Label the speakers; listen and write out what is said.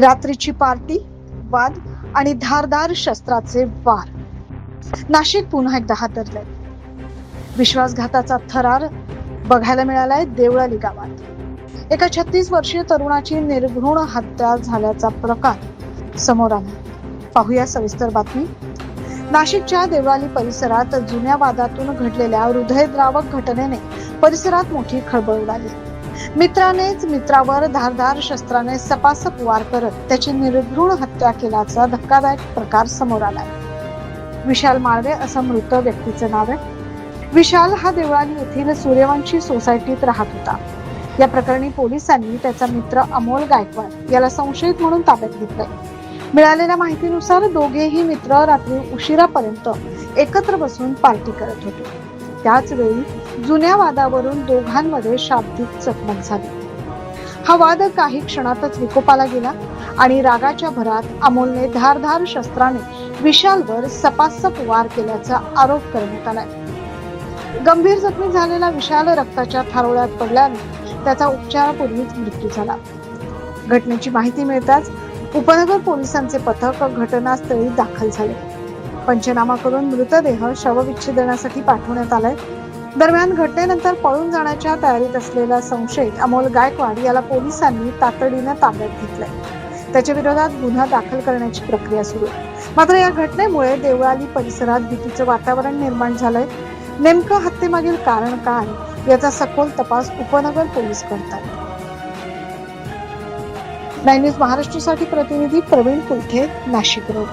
Speaker 1: रात्रीची पार्टी, वाद आणि धारदार शस्त्राचे वार. नाशिक पुन्हा एकदा हादरले. विश्वासघाताचा थरार बघायला मिळालाय देवळाली गावात. एका 36 वर्षीय तरुणाची निर्घृण हत्या झाल्याचा प्रकार समोर आला. पाहूया सविस्तर बातमी. नाशिकच्या देवळाली परिसरात जुन्या वादातून घडलेल्या हृदयद्रावक घटनेने परिसरात मोठी खळबळ उडाली. मित्रानेच मित्रावर धारदार शस्त्राने सपासप वार करत त्याची निर्घृण हत्या केल्याचा धक्कादायक प्रकार समोर आलाय. विशाल माळवे असं मृत व्यक्तीचं नाव आहे. विशाल हा देवळाली येथील सूर्यवंशी सोसायटीत राहत होता. या प्रकरणी पोलिसांनी त्याचा मित्र अमोल गायकवाड याला संशयित म्हणून ताब्यात घेतलंय. मिळालेल्या माहितीनुसार दोघेही मित्र रात्री उशिरापर्यंत एकत्र बसून पार्टी करत होते. त्याच वेळी जुन्या वादावरून दोघांमध्ये शाब्दिक चकमक झाली. हा वाद काही क्षणातच विकोपाला गेला आणि रागाच्या भरात अमोलने धारदार शस्त्राने विशालवर सपासप वार केल्याचा आरोप करण्यात आलाय. गंभीर जखमी झालेला विशाल रक्ताच्या थारोळ्यात पडल्याने त्याचा उपचारापूर्वीच मृत्यू झाला. घटनेची माहिती मिळताच उपनगर पोलिसांचे पथक घटनास्थळी दाखल झाले. पंचनामा करून मृतदेह शवविच्छेदनासाठी पाठवण्यात आलाय. दरम्यान घटनेनंतर पळून जाण्याच्या तयारीत असलेला संशयित अमोल गायकवाड याला पोलिसांनी तातडीनं ताब्यात घेतलंय. त्याच्या विरोधात गुन्हा दाखल करण्याची प्रक्रिया सुरू आहे. मात्र या घटनेमुळे देवळाली परिसरात भीतीचं वातावरण निर्माण झालंय. नेमकं हत्येमागील कारण काय याचा सखोल तपास उपनगर पोलीस करतात. 9 न्यूज महाराष्ट्रासाठी प्रतिनिधी प्रवीण कुलठे, नाशिक रोड.